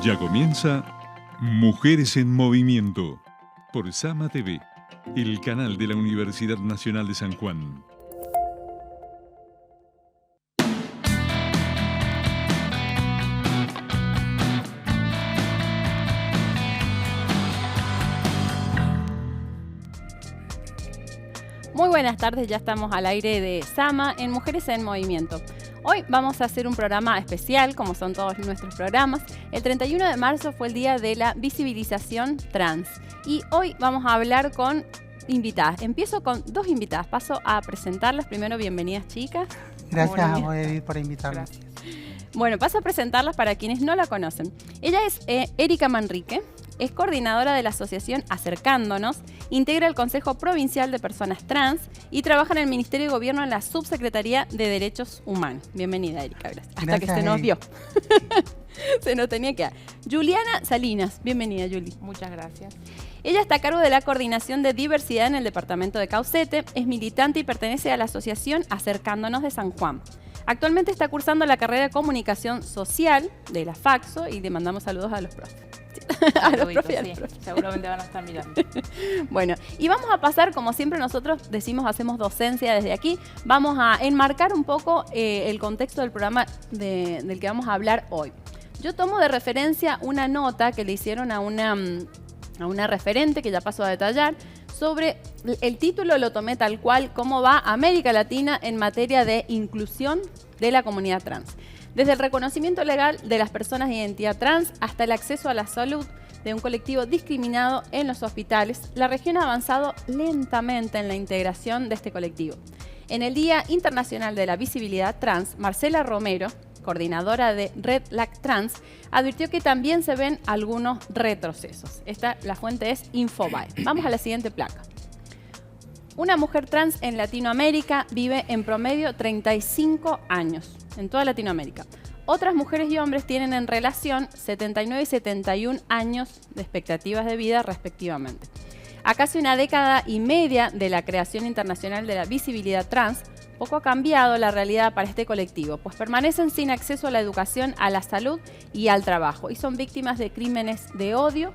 Ya comienza Mujeres en Movimiento por Sama TV, el canal de la Universidad Nacional de San Juan. Muy buenas tardes, ya estamos al aire de Sama en Mujeres en Movimiento. Hoy vamos a hacer un programa especial, como son todos nuestros programas. El 31 de marzo fue el día de la visibilización trans y hoy vamos a hablar con invitadas. Empiezo con dos invitadas, paso a presentarlas. Primero, bienvenidas chicas. Gracias a vos, Edith, por invitarnos. Gracias. Bueno, paso a presentarlas para quienes no la conocen. Ella es Erika Manrique. Es coordinadora de la asociación Acercándonos, integra el Consejo Provincial de Personas Trans y trabaja en el Ministerio de Gobierno en la Subsecretaría de Derechos Humanos. Bienvenida, Erika. Gracias. Hasta que se nos vio. Se nos tenía que dar. Juliana Salinas. Bienvenida, Juli. Muchas gracias. Ella está a cargo de la coordinación de diversidad en el departamento de Caucete, es militante y pertenece a la asociación Acercándonos de San Juan. Actualmente está cursando la carrera de Comunicación Social de la FACSO y le mandamos saludos a los profes. A los profes, sí, seguramente van a estar mirando. Bueno, y vamos a pasar, como siempre nosotros decimos, hacemos docencia desde aquí, vamos a enmarcar un poco el contexto del programa del que vamos a hablar hoy. Yo tomo de referencia una nota que le hicieron a una referente, que ya paso a detallar, sobre el título, lo tomé tal cual, cómo va América Latina en materia de inclusión de la comunidad trans. Desde el reconocimiento legal de las personas de identidad trans hasta el acceso a la salud de un colectivo discriminado en los hospitales, la región ha avanzado lentamente en la integración de este colectivo. En el Día Internacional de la Visibilidad Trans, Marcela Romero, coordinadora de Red Lac Trans, advirtió que también se ven algunos retrocesos. La fuente es Infobae. Vamos a la siguiente placa. Una mujer trans en Latinoamérica vive en promedio 35 años, en toda Latinoamérica. Otras mujeres y hombres tienen en relación 79 y 71 años de expectativas de vida respectivamente. A casi una década y media de la creación internacional de la visibilidad trans, poco ha cambiado la realidad para este colectivo, pues permanecen sin acceso a la educación, a la salud y al trabajo, y son víctimas de crímenes de odio,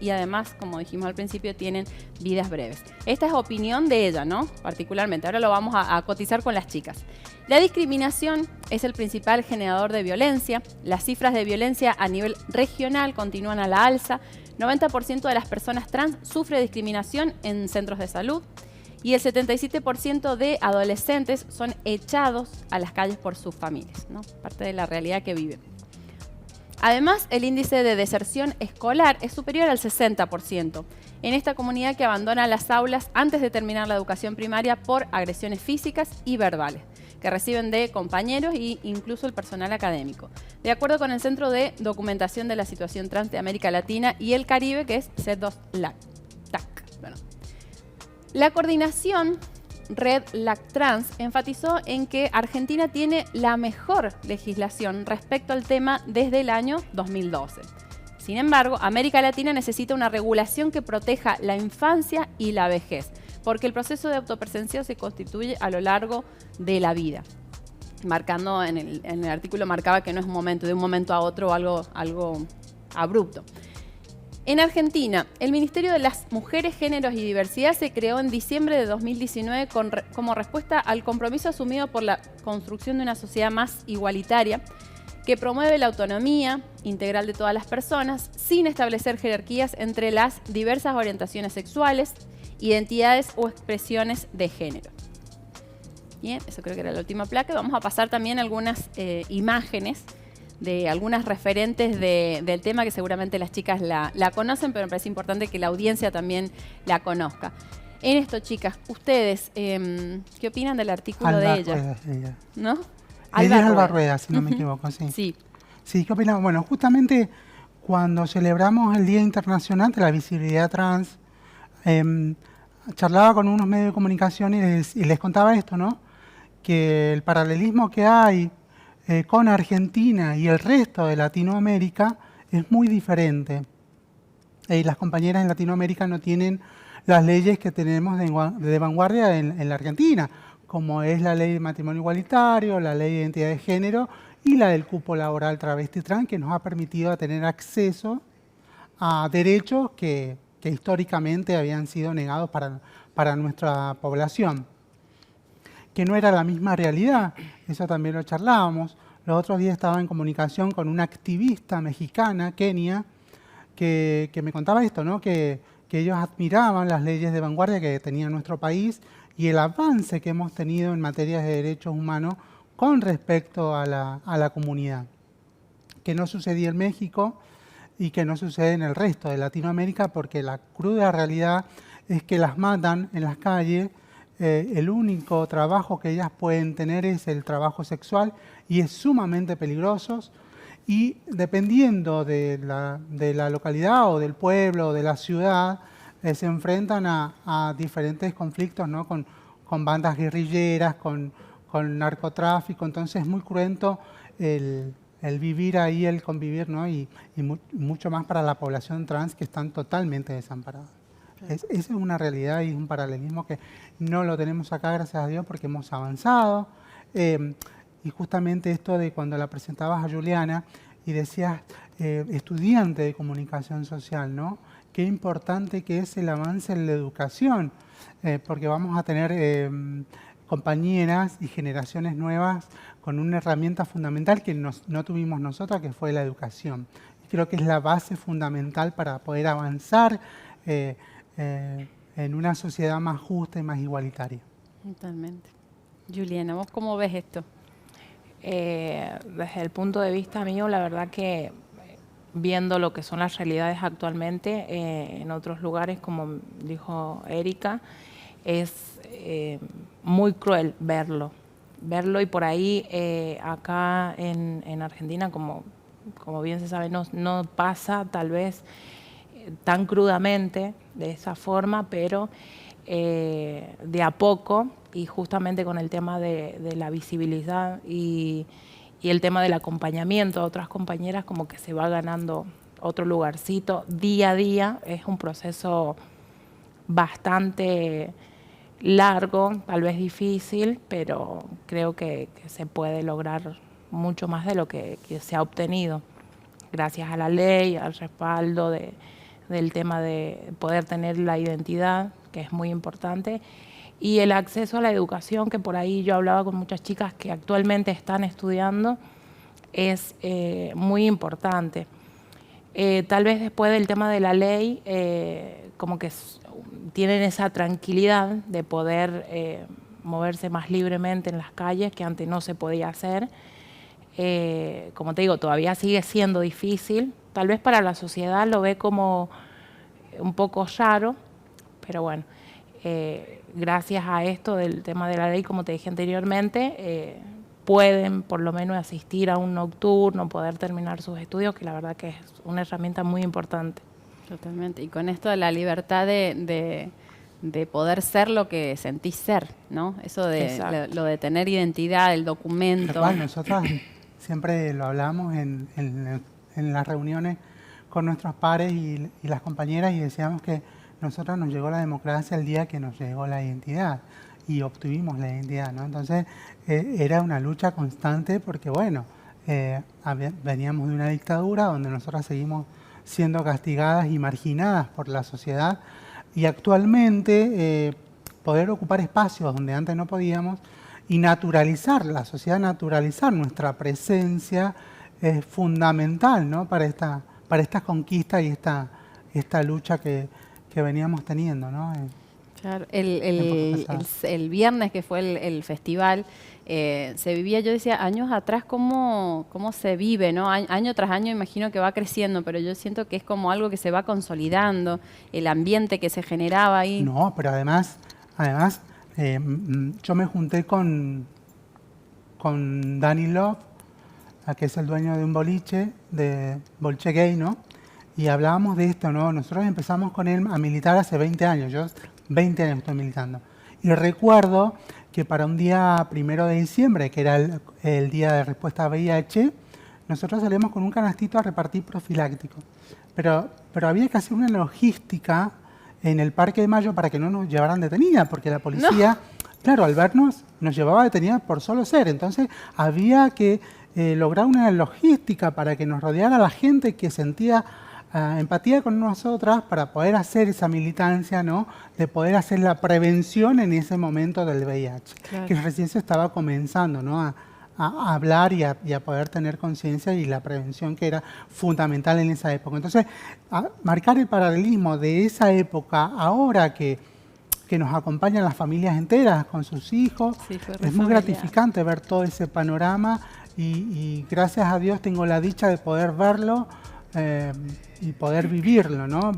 y además, como dijimos al principio, tienen vidas breves. Esta es opinión de ella, ¿no? Particularmente. Ahora lo vamos a cotizar con las chicas. La discriminación es el principal generador de violencia. Las cifras de violencia a nivel regional continúan a la alza. 90% de las personas trans sufre discriminación en centros de salud. Y el 77% de adolescentes son echados a las calles por sus familias, ¿no? Parte de la realidad que viven. Además, el índice de deserción escolar es superior al 60% en esta comunidad que abandona las aulas antes de terminar la educación primaria por agresiones físicas y verbales que reciben de compañeros e incluso el personal académico. De acuerdo con el Centro de Documentación de la Situación Trans de América Latina y el Caribe, que es C2LAC. La coordinación Red Lac Trans enfatizó en que Argentina tiene la mejor legislación respecto al tema desde el año 2012. Sin embargo, América Latina necesita una regulación que proteja la infancia y la vejez, porque el proceso de autopercepción se constituye a lo largo de la vida. Marcando en el artículo marcaba que no es un momento, de un momento a otro algo abrupto. En Argentina, el Ministerio de las Mujeres, Géneros y Diversidad se creó en diciembre de 2019 como respuesta al compromiso asumido por la construcción de una sociedad más igualitaria que promueve la autonomía integral de todas las personas sin establecer jerarquías entre las diversas orientaciones sexuales, identidades o expresiones de género. Bien, eso creo que era la última placa. Vamos a pasar también algunas imágenes de algunas referentes del tema que seguramente las chicas la conocen, pero me parece importante que la audiencia también la conozca. En esto, chicas, ustedes, ¿qué opinan del artículo Alba de ella? Rueda, ¿No? Ella es Alba Rueda, si no me equivoco, sí. Sí. Sí, ¿qué opinan? Bueno, justamente cuando celebramos el Día Internacional de la Visibilidad Trans, charlaba con unos medios de comunicación y les contaba esto, ¿no? Que el paralelismo que hay con Argentina y el resto de Latinoamérica es muy diferente. Las compañeras en Latinoamérica no tienen las leyes que tenemos de vanguardia en la Argentina, como es la ley de matrimonio igualitario, la ley de identidad de género y la del cupo laboral travesti trans, que nos ha permitido tener acceso a derechos que históricamente habían sido negados para nuestra población. Que no era la misma realidad, eso también lo charlábamos. Los otros días estaba en comunicación con una activista mexicana, Kenia, que me contaba esto, ¿no? Que ellos admiraban las leyes de vanguardia que tenía nuestro país y el avance que hemos tenido en materia de derechos humanos con respecto a la comunidad, que no sucedía en México y que no sucede en el resto de Latinoamérica, porque la cruda realidad es que las matan en las calles. El único trabajo que ellas pueden tener es el trabajo sexual y es sumamente peligroso. Y dependiendo de la localidad o del pueblo o de la ciudad, se enfrentan a diferentes conflictos, ¿no? Con bandas guerrilleras, con narcotráfico. Entonces es muy cruento el vivir ahí, el convivir, ¿no? y mucho más para la población trans, que están totalmente desamparadas. Esa es una realidad y un paralelismo que no lo tenemos acá, gracias a Dios, porque hemos avanzado. Y justamente esto de cuando la presentabas a Juliana y decías estudiante de comunicación social, ¿no? Qué importante que es el avance en la educación, porque vamos a tener compañeras y generaciones nuevas con una herramienta fundamental que no tuvimos nosotras, que fue la educación. Y creo que es la base fundamental para poder avanzar en una sociedad más justa y más igualitaria. Totalmente. Juliana, ¿vos cómo ves esto? Desde el punto de vista mío, la verdad que viendo lo que son las realidades actualmente en otros lugares, como dijo Erika, es muy cruel verlo y por ahí acá en Argentina, como bien se sabe, no pasa tal vez tan crudamente de esa forma, pero de a poco, y justamente con el tema de la visibilidad y el tema del acompañamiento a otras compañeras, como que se va ganando otro lugarcito día a día. Es un proceso bastante largo, tal vez difícil, pero creo que se puede lograr mucho más de lo que se ha obtenido gracias a la ley, al respaldo del tema de poder tener la identidad, que es muy importante, y el acceso a la educación, que por ahí yo hablaba con muchas chicas que actualmente están estudiando, es muy importante. Tal vez después del tema de la ley, como que tienen esa tranquilidad de poder moverse más libremente en las calles, que antes no se podía hacer. Como te digo, todavía sigue siendo difícil. Tal vez para la sociedad lo ve como un poco raro, pero bueno, gracias a esto del tema de la ley, como te dije anteriormente, pueden por lo menos asistir a un nocturno, poder terminar sus estudios, que la verdad que es una herramienta muy importante. Totalmente. Y con esto de la libertad de poder ser lo que sentís ser, ¿no? Eso de lo de tener identidad, el documento. Nosotros siempre lo hablamos en las reuniones con nuestros pares y las compañeras, y decíamos que nosotros nos llegó la democracia el día que nos llegó la identidad y obtuvimos la identidad, ¿no? Entonces era una lucha constante porque, bueno, veníamos de una dictadura donde nosotras seguimos siendo castigadas y marginadas por la sociedad, y actualmente poder ocupar espacios donde antes no podíamos y naturalizar, la sociedad naturalizar nuestra presencia es fundamental, ¿no? para estas conquistas y esta lucha que veníamos teniendo, ¿no? Claro, el viernes que fue el festival, se vivía, yo decía, años atrás, cómo se vive, ¿no? Año tras año imagino que va creciendo, pero yo siento que es como algo que se va consolidando, el ambiente que se generaba ahí. No, pero además yo me junté con Danny Love, que es el dueño de un boliche, de Boliche Gay, ¿no? Y hablábamos de esto, ¿no? Nosotros empezamos con él a militar hace 20 años, yo 20 años estoy militando. Y recuerdo que para un día 1 de diciembre, que era el día de respuesta a VIH, nosotros salimos con un canastito a repartir profilácticos. Pero había que hacer una logística en el Parque de Mayo para que no nos llevaran detenidas, porque la policía, claro, al vernos, nos llevaba detenidas por solo ser. Entonces había que lograr una logística para que nos rodeara la gente que sentía empatía con nosotras para poder hacer esa militancia, ¿no? De poder hacer la prevención en ese momento del VIH, Claro. que recién se estaba comenzando, ¿no? A hablar y a poder tener conciencia, y la prevención que era fundamental en esa época. Entonces, marcar el paralelismo de esa época, ahora que nos acompañan las familias enteras con sus hijos, Sí, fue re es muy familiar. gratificante ver todo ese panorama y gracias a Dios tengo la dicha de poder verlo y poder vivirlo, ¿no?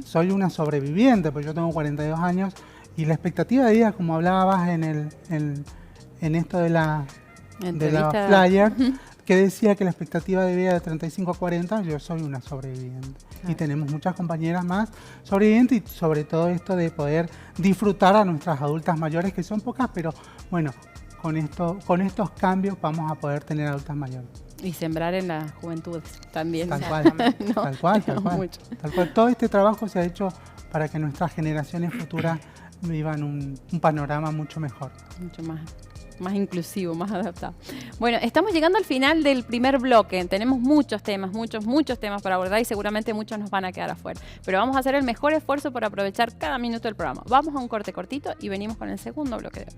Soy una sobreviviente, porque yo tengo 42 años y la expectativa de vida, como hablabas en esto de la flyer, que decía que la expectativa de vida de 35 a 40, yo soy una sobreviviente. Claro. Y tenemos muchas compañeras más sobrevivientes, y sobre todo esto de poder disfrutar a nuestras adultas mayores, que son pocas, pero bueno, con estos cambios vamos a poder tener adultas mayores. Y sembrar en las juventudes también. Tal cual, No, tal cual, tal tenemos cual, mucho. tal cual. Todo este trabajo se ha hecho para que nuestras generaciones futuras vivan un panorama mucho mejor. Mucho más inclusivo, más adaptado. Bueno, estamos llegando al final del primer bloque. Tenemos muchos temas, muchos temas para abordar y seguramente muchos nos van a quedar afuera. Pero vamos a hacer el mejor esfuerzo por aprovechar cada minuto del programa. Vamos a un corte cortito y venimos con el segundo bloque de hoy.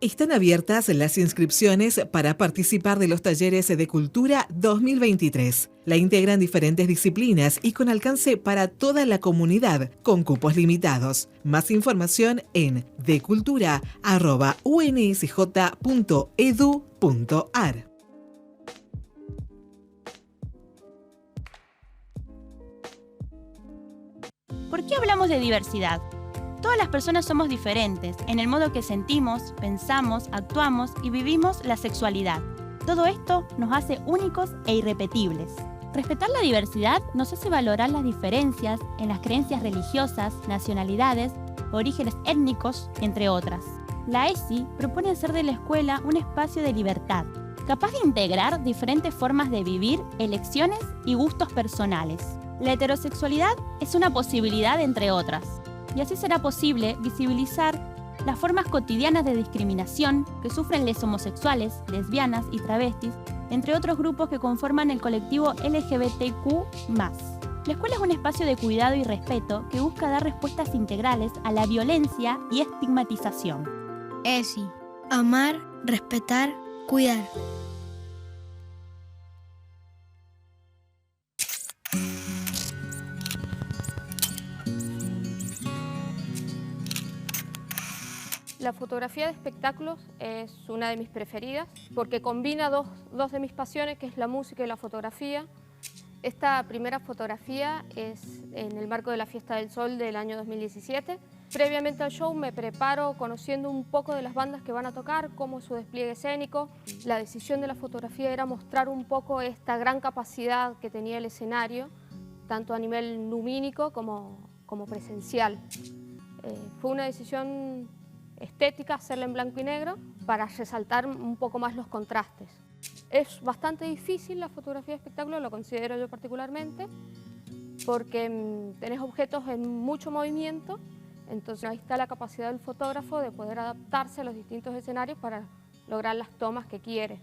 Están abiertas las inscripciones para participar de los talleres de cultura 2023. La integran diferentes disciplinas y con alcance para toda la comunidad, con cupos limitados. Más información en decultura@unsj.edu.ar. ¿Por qué hablamos de diversidad? Todas las personas somos diferentes en el modo que sentimos, pensamos, actuamos y vivimos la sexualidad. Todo esto nos hace únicos e irrepetibles. Respetar la diversidad nos hace valorar las diferencias en las creencias religiosas, nacionalidades, orígenes étnicos, entre otras. La ESI propone hacer de la escuela un espacio de libertad, capaz de integrar diferentes formas de vivir, elecciones y gustos personales. La heterosexualidad es una posibilidad entre otras. Y así será posible visibilizar las formas cotidianas de discriminación que sufren los homosexuales, lesbianas y travestis, entre otros grupos que conforman el colectivo LGBTQ+. La escuela es un espacio de cuidado y respeto que busca dar respuestas integrales a la violencia y estigmatización. ESI. Amar, respetar, cuidar. La fotografía de espectáculos es una de mis preferidas porque combina dos de mis pasiones, que es la música y la fotografía. Esta primera fotografía es en el marco de la Fiesta del Sol del año 2017. Previamente al show me preparo conociendo un poco de las bandas que van a tocar, cómo es su despliegue escénico. La decisión de la fotografía era mostrar un poco esta gran capacidad que tenía el escenario, tanto a nivel lumínico como presencial. Fue una decisión estética hacerla en blanco y negro para resaltar un poco más los contrastes. Es bastante difícil la fotografía de espectáculo, lo considero yo particularmente, porque tenés objetos en mucho movimiento, entonces ahí está la capacidad del fotógrafo de poder adaptarse a los distintos escenarios para lograr las tomas que quiere.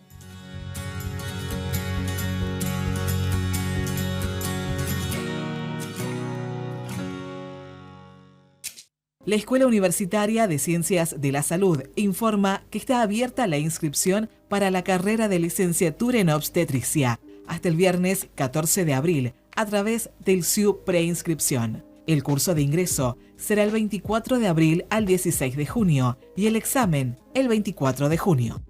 La Escuela Universitaria de Ciencias de la Salud informa que está abierta la inscripción para la carrera de licenciatura en obstetricia hasta el viernes 14 de abril a través del SIU Preinscripción. El curso de ingreso será el 24 de abril al 16 de junio y el examen el 24 de junio.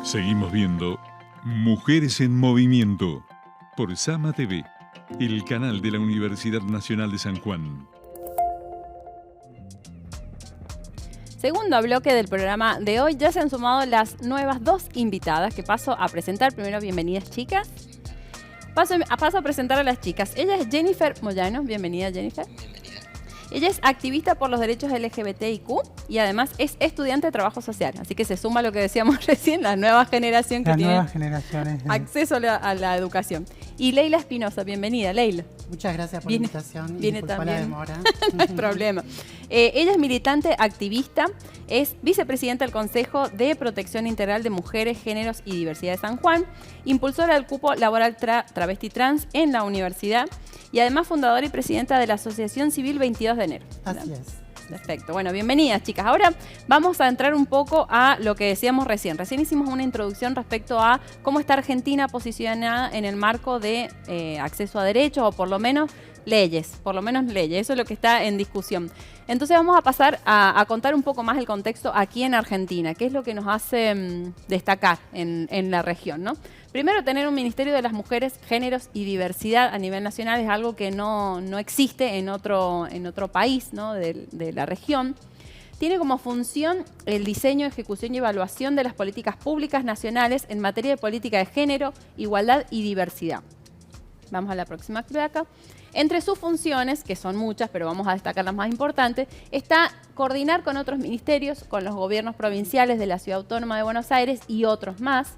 Seguimos viendo Mujeres en Movimiento por Sama TV, el canal de la Universidad Nacional de San Juan. Segundo bloque del programa de hoy, ya se han sumado las nuevas 2 invitadas que paso a presentar. Primero, bienvenidas chicas. Paso a presentar a las chicas. Ella es Jennifer Moyano. Bienvenida, Jennifer. Ella es activista por los derechos LGBTIQ y además es estudiante de trabajo social. Así que se suma a lo que decíamos recién, la nueva generación que tiene acceso a la educación. Y Leila Espinosa, bienvenida, Leila. Muchas gracias por la invitación. Viene disculpa también. la demora. No hay problema. Ella es militante activista, es vicepresidenta del Consejo de Protección Integral de Mujeres, Géneros y Diversidad de San Juan, impulsora del cupo laboral travesti trans en la universidad y además fundadora y presidenta de la Asociación Civil 22 de enero. Así es. Perfecto. Bueno, bienvenidas, chicas. Ahora vamos a entrar un poco a lo que decíamos recién. Recién hicimos una introducción respecto a cómo está Argentina posicionada en el marco de acceso a derechos o por lo menos leyes. Eso es lo que está en discusión. Entonces vamos a pasar a contar un poco más el contexto aquí en Argentina, qué es lo que nos hace destacar en la región, ¿no? Primero, tener un Ministerio de las Mujeres, Géneros y Diversidad a nivel nacional es algo que no existe en otro país, ¿no? de la región. Tiene como función el diseño, ejecución y evaluación de las políticas públicas nacionales en materia de política de género, igualdad y diversidad. Vamos a la próxima placa. Entre sus funciones, que son muchas, pero vamos a destacar las más importantes, está coordinar con otros ministerios, con los gobiernos provinciales de la Ciudad Autónoma de Buenos Aires y otros más,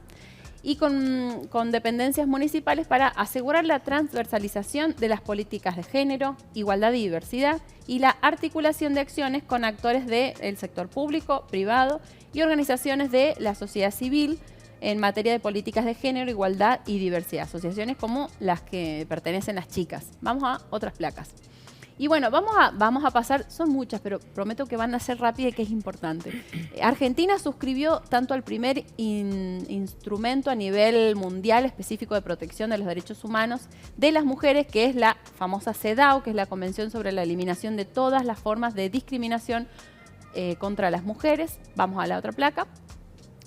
y con dependencias municipales para asegurar la transversalización de las políticas de género, igualdad y diversidad y la articulación de acciones con actores del sector público, privado y organizaciones de la sociedad civil en materia de políticas de género, igualdad y diversidad. Asociaciones como las que pertenecen las chicas. Vamos a otras placas. Y bueno, vamos a pasar, son muchas, pero prometo que van a ser rápidas y que es importante. Argentina suscribió tanto al primer instrumento a nivel mundial específico de protección de los derechos humanos de las mujeres, que es la famosa CEDAW, que es la Convención sobre la Eliminación de todas las formas de discriminación contra las mujeres. Vamos a la otra placa.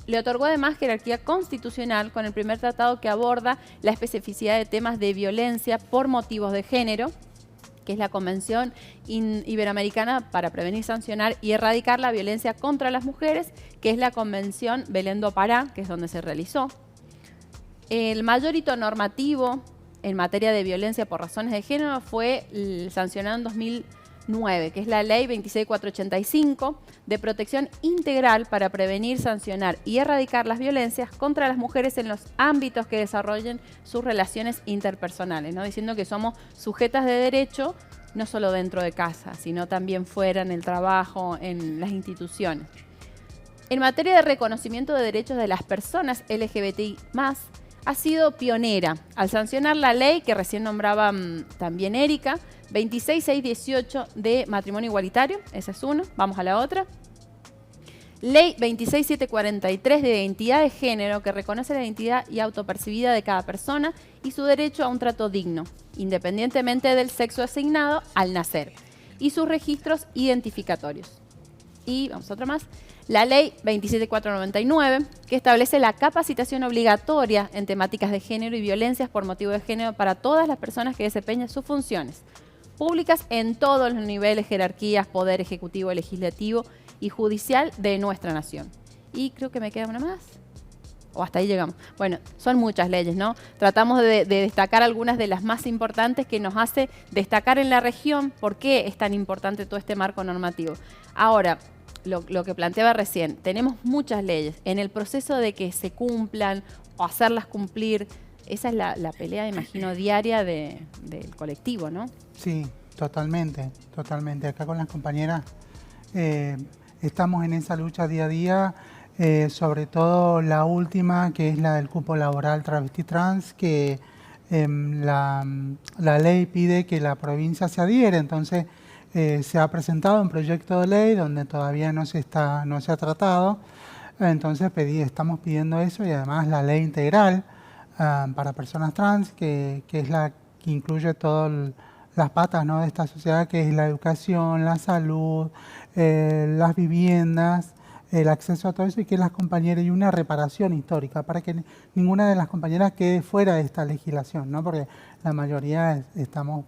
Le otorgó además jerarquía constitucional con el primer tratado que aborda la especificidad de temas de violencia por motivos de género, que es la Convención Iberoamericana para Prevenir, Sancionar y Erradicar la Violencia contra las Mujeres, que es la Convención Belén do Pará, que es donde se realizó. El mayor hito normativo en materia de violencia por razones de género fue sancionado en 2009, que es la Ley 26485 de protección integral para prevenir, sancionar y erradicar las violencias contra las mujeres en los ámbitos que desarrollen sus relaciones interpersonales, ¿no? Diciendo que somos sujetas de derecho no solo dentro de casa, sino también fuera, en el trabajo, en las instituciones. En materia de reconocimiento de derechos de las personas LGBTI+, ha sido pionera al sancionar la ley que recién nombraba también Erika, 26618 de matrimonio igualitario, esa es una, vamos a la otra. Ley 26743 de identidad de género, que reconoce la identidad y autopercibida de cada persona y su derecho a un trato digno, independientemente del sexo asignado al nacer, y sus registros identificatorios. Y vamos a otra más. La Ley 27499, que establece la capacitación obligatoria en temáticas de género y violencias por motivo de género para todas las personas que desempeñan sus funciones públicas en todos los niveles, jerarquías, poder ejecutivo, legislativo y judicial de nuestra nación. Y creo que me queda una más. O hasta ahí llegamos. Bueno, son muchas leyes, ¿no? Tratamos de destacar algunas de las más importantes que nos hace destacar en la región por qué es tan importante todo este marco normativo. Ahora, lo que planteaba recién, tenemos muchas leyes. En el proceso de que se cumplan o hacerlas cumplir, esa es la pelea, imagino, diaria del colectivo, ¿no? Sí, totalmente. Acá con las compañeras estamos en esa lucha día a día, sobre todo la última, que es la del cupo laboral travesti trans, que la ley pide que la provincia se adhiere. Entonces se ha presentado un proyecto de ley donde todavía no se ha tratado. Entonces estamos pidiendo eso, y además la ley integral para personas trans, que es la que incluye todas las patas, ¿no?, de esta sociedad, que es la educación, la salud, las viviendas, el acceso a todo eso y que las compañeras y una reparación histórica para que ninguna de las compañeras quede fuera de esta legislación, ¿no? Porque la mayoría estamos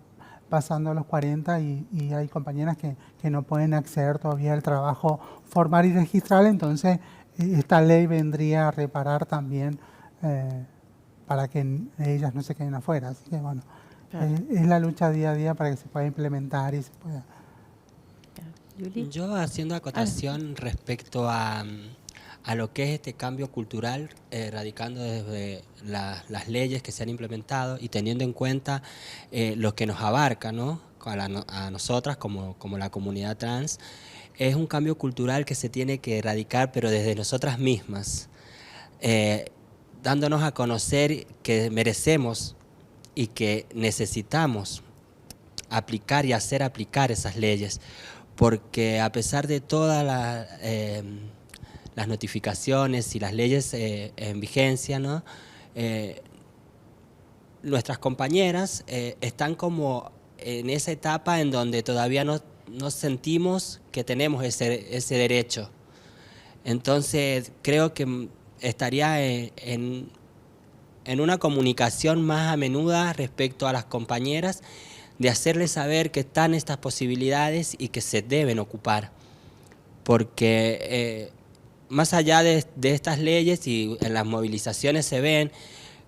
pasando los 40 y hay compañeras que no pueden acceder todavía al trabajo formal y registral, entonces esta ley vendría a reparar también para que ellas no se queden afuera. Así que bueno, es la lucha día a día para que se pueda implementar y se pueda... Yo haciendo acotación respecto a lo que es este cambio cultural, radicando desde las leyes que se han implementado y teniendo en cuenta lo que nos abarca, ¿no? A nosotras como la comunidad trans, es un cambio cultural que se tiene que erradicar, pero desde nosotras mismas, dándonos a conocer que merecemos y que necesitamos aplicar y hacer aplicar esas leyes. Porque a pesar de todas las notificaciones y las leyes en vigencia, ¿no? Nuestras compañeras están como en esa etapa en donde todavía no sentimos que tenemos ese derecho. Entonces creo que estaría en una comunicación más a menuda respecto a las compañeras, de hacerles saber que están estas posibilidades y que se deben ocupar. Porque más allá de estas leyes y en las movilizaciones se ven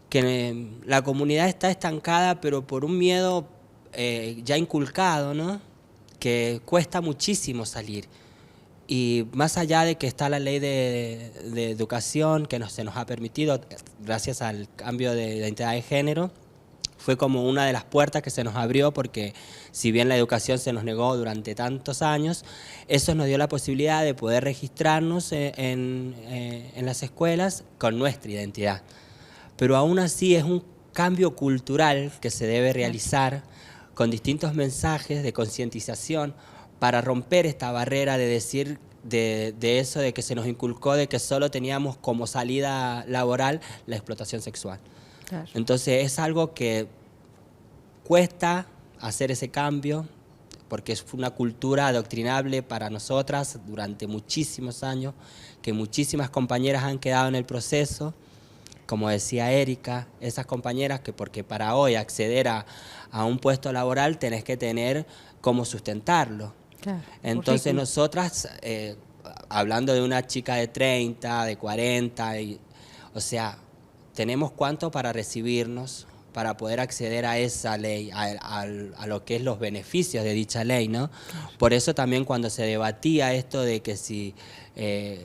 que la comunidad está estancada, pero por un miedo ya inculcado, ¿no? Que cuesta muchísimo salir. Y más allá de que está la ley de educación que se nos ha permitido, gracias al cambio de identidad de género, fue como una de las puertas que se nos abrió, porque si bien la educación se nos negó durante tantos años, eso nos dio la posibilidad de poder registrarnos en las escuelas con nuestra identidad. Pero aún así es un cambio cultural que se debe realizar con distintos mensajes de concientización para romper esta barrera de decir de eso de que se nos inculcó de que solo teníamos como salida laboral la explotación sexual. Claro. Entonces es algo que cuesta hacer ese cambio porque es una cultura adoctrinable para nosotras durante muchísimos años, que muchísimas compañeras han quedado en el proceso, como decía Erika, esas compañeras que porque para hoy acceder a un puesto laboral tenés que tener cómo sustentarlo. Claro, entonces nosotras, hablando de una chica de 30, de 40, o sea, tenemos cuánto para recibirnos, para poder acceder a esa ley, a lo que es los beneficios de dicha ley, ¿no? Claro. Por eso también cuando se debatía esto de que si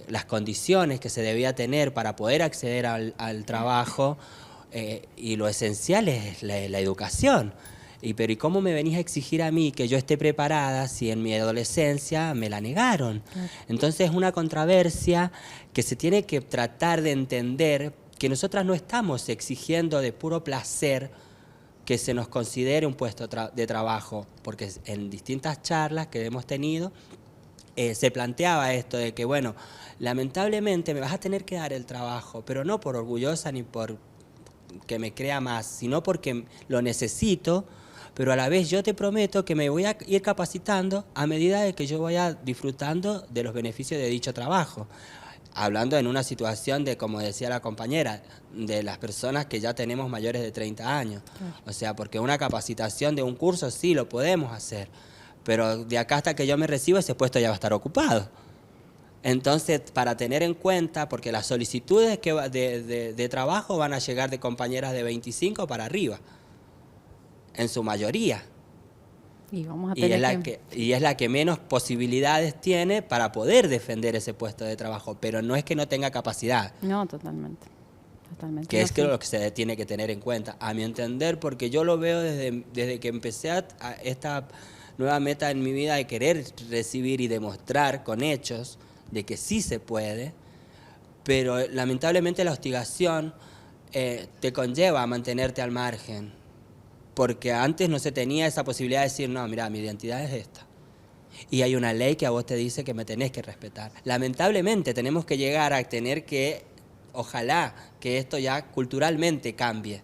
las condiciones que se debía tener para poder acceder al trabajo, y lo esencial es la educación. Pero ¿y cómo me venís a exigir a mí que yo esté preparada si en mi adolescencia me la negaron? Claro. Entonces es una controversia que se tiene que tratar de entender, que nosotras no estamos exigiendo de puro placer que se nos considere un puesto de trabajo, porque en distintas charlas que hemos tenido se planteaba esto de que, bueno, lamentablemente me vas a tener que dar el trabajo, pero no por orgullosa ni por que me crea más, sino porque lo necesito, pero a la vez yo te prometo que me voy a ir capacitando a medida de que yo vaya disfrutando de los beneficios de dicho trabajo. Hablando en una situación de, como decía la compañera, de las personas que ya tenemos mayores de 30 años. Claro. O sea, porque una capacitación de un curso sí lo podemos hacer, pero de acá hasta que yo me reciba ese puesto ya va a estar ocupado. Entonces, para tener en cuenta, porque las solicitudes de trabajo van a llegar de compañeras de 25 para arriba, en su mayoría. Y es la que menos posibilidades tiene para poder defender ese puesto de trabajo, pero no es que no tenga capacidad. No, totalmente. Que no, es lo que se tiene que tener en cuenta, a mi entender, porque yo lo veo desde que empecé a esta nueva meta en mi vida de querer recibir y demostrar con hechos de que sí se puede, pero lamentablemente la hostigación te conlleva a mantenerte al margen. Porque antes no se tenía esa posibilidad de decir, no, mira, mi identidad es esta. Y hay una ley que a vos te dice que me tenés que respetar. Lamentablemente tenemos que llegar a tener que, ojalá, que esto ya culturalmente cambie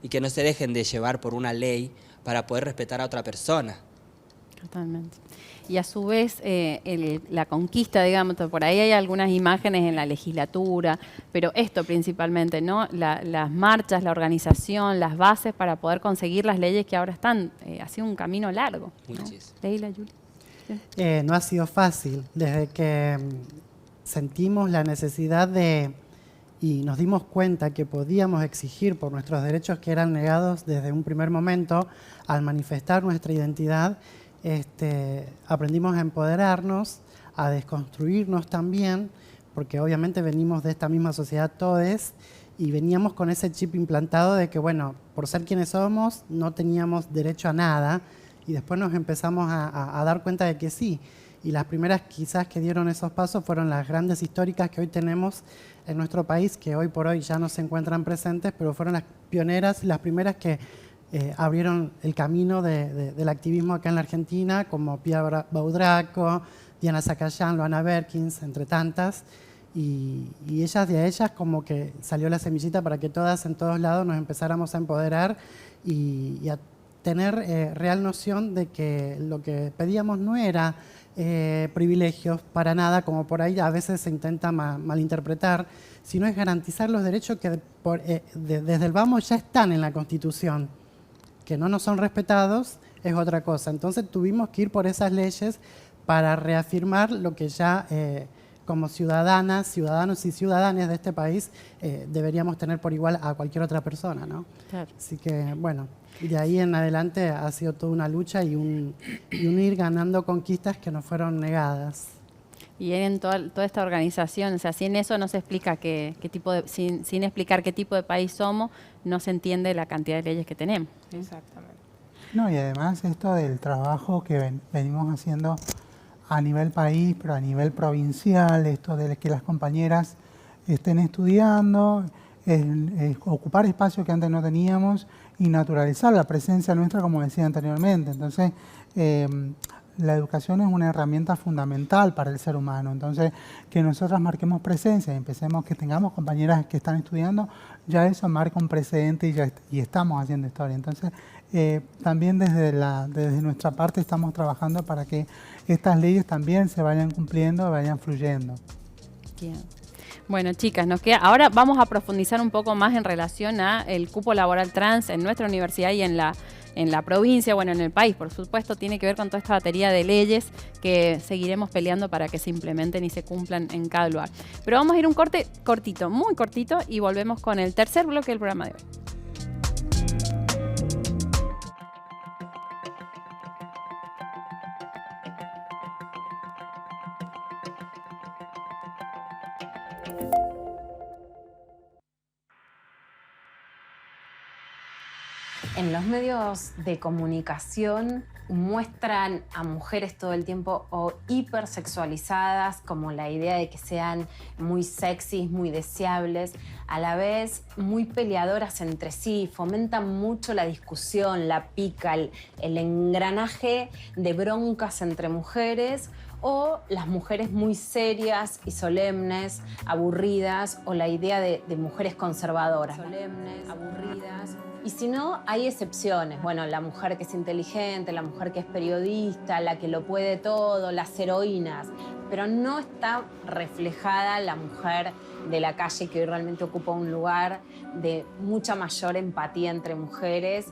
y que no se dejen de llevar por una ley para poder respetar a otra persona. Totalmente. Y a su vez, la conquista, digamos, por ahí hay algunas imágenes en la legislatura, pero esto principalmente, ¿no? Las marchas, la organización, las bases para poder conseguir las leyes que ahora están. Ha sido un camino largo, ¿no? Leila, Julia. ¿Sí? No ha sido fácil. Desde que sentimos la necesidad y nos dimos cuenta que podíamos exigir por nuestros derechos que eran negados desde un primer momento, al manifestar nuestra identidad, aprendimos a empoderarnos, a desconstruirnos también, porque obviamente venimos de esta misma sociedad todes y veníamos con ese chip implantado de que, bueno, por ser quienes somos, no teníamos derecho a nada, y después nos empezamos a dar cuenta de que sí. Y las primeras quizás que dieron esos pasos fueron las grandes históricas que hoy tenemos en nuestro país, que hoy por hoy ya no se encuentran presentes, pero fueron las pioneras y las primeras que abrieron el camino del activismo acá en la Argentina, como Pia Baudraco, Diana Zacayán, Luana Berkins, entre tantas. Y de ellas como que salió la semillita para que todas en todos lados nos empezáramos a empoderar y a tener real noción de que lo que pedíamos no era privilegios para nada, como por ahí a veces se intenta malinterpretar, sino es garantizar los derechos que desde el vamos ya están en la Constitución. Que no nos son respetados es otra cosa. Entonces tuvimos que ir por esas leyes para reafirmar lo que ya como ciudadanas, ciudadanos y ciudadanas de este país deberíamos tener por igual a cualquier otra persona, ¿no? Claro. Así que, bueno, de ahí en adelante ha sido toda una lucha y un ir ganando conquistas que nos fueron negadas. Y en toda esta organización, o sea, sin eso no se explica sin explicar qué tipo de país somos, no se entiende la cantidad de leyes que tenemos. Exactamente. No, y además esto del trabajo que venimos haciendo a nivel país, pero a nivel provincial, esto de que las compañeras estén estudiando, ocupar espacios que antes no teníamos y naturalizar la presencia nuestra, como decía anteriormente. Entonces, la educación es una herramienta fundamental para el ser humano. Entonces, que nosotras marquemos presencia y que tengamos compañeras que están estudiando, ya eso marca un precedente y estamos haciendo historia. Entonces, también desde nuestra parte estamos trabajando para que estas leyes también se vayan cumpliendo, vayan fluyendo. Bien. Bueno, chicas, ahora vamos a profundizar un poco más en relación a el cupo laboral trans en nuestra universidad y en la provincia, bueno, en el país, por supuesto, tiene que ver con toda esta batería de leyes que seguiremos peleando para que se implementen y se cumplan en cada lugar. Pero vamos a ir un corte cortito, muy cortito, y volvemos con el tercer bloque del programa de hoy. En los medios de comunicación muestran a mujeres todo el tiempo o hipersexualizadas, como la idea de que sean muy sexys, muy deseables, a la vez muy peleadoras entre sí, fomentan mucho la discusión, la pica, el engranaje de broncas entre mujeres, o las mujeres muy serias y solemnes, aburridas, o la idea de mujeres conservadoras. Solemnes, aburridas. Y si no, hay excepciones. Bueno, la mujer que es inteligente, la mujer que es periodista, la que lo puede todo, las heroínas. Pero no está reflejada la mujer de la calle que hoy realmente ocupa un lugar de mucha mayor empatía entre mujeres.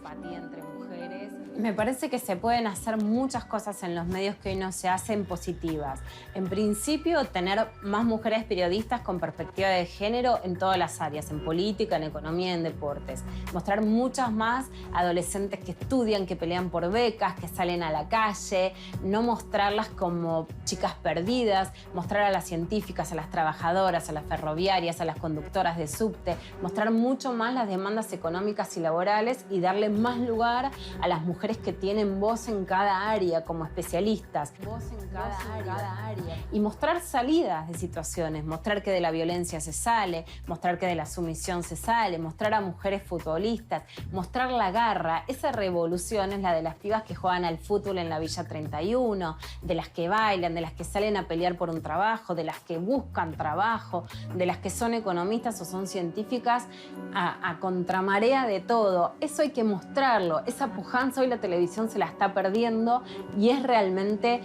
Me parece que se pueden hacer muchas cosas en los medios que hoy no se hacen positivas. En principio, tener más mujeres periodistas con perspectiva de género en todas las áreas, en política, en economía, en deportes. Mostrar muchas más adolescentes que estudian, que pelean por becas, que salen a la calle. No mostrarlas como chicas perdidas. Mostrar a las científicas, a las trabajadoras, a las ferroviarias, a las conductoras de subte. Mostrar mucho más las demandas económicas y laborales y darle más lugar a las mujeres que tienen voz en cada área como especialistas. Voz en cada área. Y mostrar salidas de situaciones, mostrar que de la violencia se sale, mostrar que de la sumisión se sale, mostrar a mujeres futbolistas, mostrar la garra. Esa revolución es la de las pibas que juegan al fútbol en la Villa 31, de las que bailan, de las que salen a pelear por un trabajo, de las que buscan trabajo, de las que son economistas o son científicas a contramarea de todo. Eso hay que mostrarlo. Esa pujanza hoy la la televisión se la está perdiendo y es realmente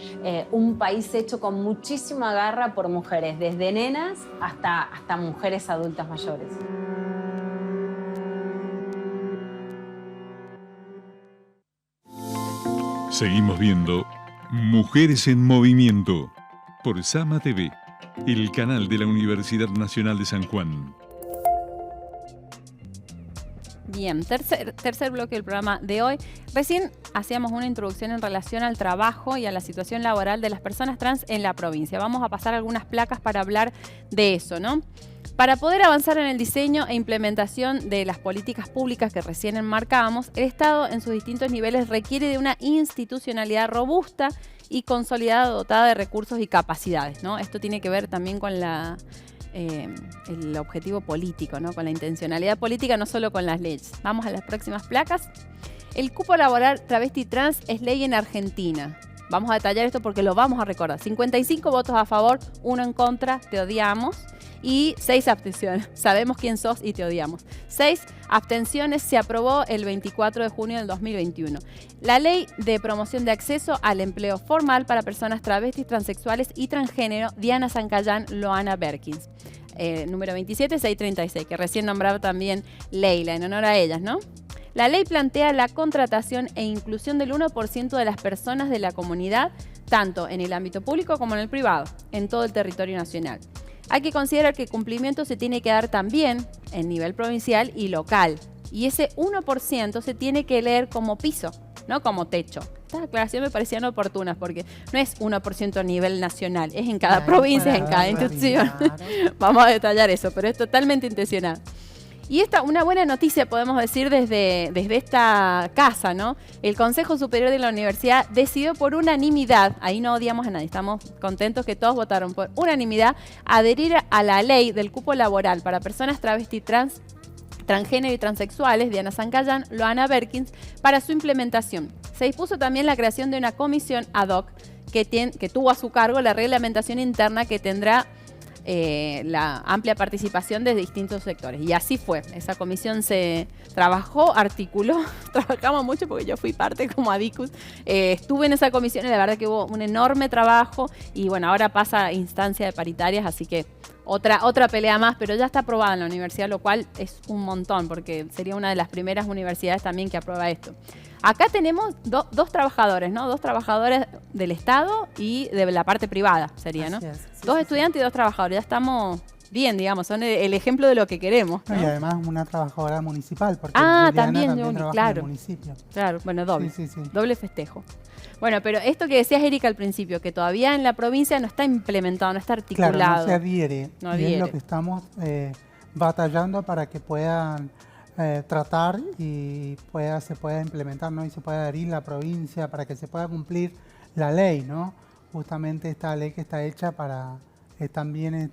un país hecho con muchísima garra por mujeres, desde nenas hasta mujeres adultas mayores. Seguimos viendo Mujeres en Movimiento por Sama TV, el canal de la Universidad Nacional de San Juan. Bien, tercer bloque del programa de hoy. Recién hacíamos una introducción en relación al trabajo y a la situación laboral de las personas trans en la provincia. Vamos a pasar algunas placas para hablar de eso, ¿no? Para poder avanzar en el diseño e implementación de las políticas públicas que recién enmarcábamos, el Estado en sus distintos niveles requiere de una institucionalidad robusta y consolidada, dotada de recursos y capacidades, ¿no? Esto tiene que ver también con el objetivo político, ¿no? Con la intencionalidad política, no solo con las leyes. Vamos a las próximas placas. El cupo laboral travesti trans es ley en Argentina. Vamos a detallar esto porque lo vamos a recordar. 55 votos a favor, 1 en contra, te odiamos. Y 6 abstenciones. Sabemos quién sos y te odiamos. 6 abstenciones. Se aprobó el 24 de junio del 2021. La Ley de Promoción de Acceso al Empleo Formal para Personas Travestis, Transexuales y Transgénero, Diana Zancayán, Loana Berkins. Número 27636, que recién nombraba también Leila, en honor a ellas, ¿no? La ley plantea la contratación e inclusión del 1% de las personas de la comunidad, tanto en el ámbito público como en el privado, en todo el territorio nacional. Hay que considerar que el cumplimiento se tiene que dar también en nivel provincial y local. Y ese 1% se tiene que leer como piso, no como techo. Estas aclaraciones me parecían oportunas porque no es 1% a nivel nacional, es en cada provincia, en cada institución. Vamos a detallar eso, pero es totalmente intencional. Y esta, una buena noticia podemos decir desde esta casa, ¿no? El Consejo Superior de la Universidad decidió por unanimidad, ahí no odiamos a nadie, estamos contentos que todos votaron por unanimidad, adherir a la ley del cupo laboral para personas travesti, transgénero y transexuales, Diana Zancayán, Loana Berkins, para su implementación. Se dispuso también la creación de una comisión ad hoc que tuvo a su cargo la reglamentación interna que tendrá la amplia participación de distintos sectores. Y así fue. Esa comisión se trabajó, articuló, trabajamos mucho porque yo fui parte como ADICUS. Estuve en esa comisión y la verdad que hubo un enorme trabajo y bueno, ahora pasa a instancia de paritarias, así que otra pelea más, pero ya está aprobada en la universidad, lo cual es un montón porque sería una de las primeras universidades también que aprueba esto. Acá tenemos dos trabajadores, ¿no? 2 trabajadores del Estado y de la parte privada sería, ¿no? 2 estudiantes y 2 trabajadores. Ya estamos bien, digamos, son el ejemplo de lo que queremos, ¿no? Y además una trabajadora municipal, porque Juliana también trabaja claro, en el municipio. Claro, bueno, doble, doble festejo. Bueno, pero esto que decías, Erika, al principio, que todavía en la provincia no está implementado, no está articulado. Claro, no se adhiere. No adhiere. Y es lo que estamos batallando para que puedan tratar y se pueda implementar, ¿no? Y se pueda adherir la provincia para que se pueda cumplir la ley, ¿no? Justamente esta ley que está hecha para tan bien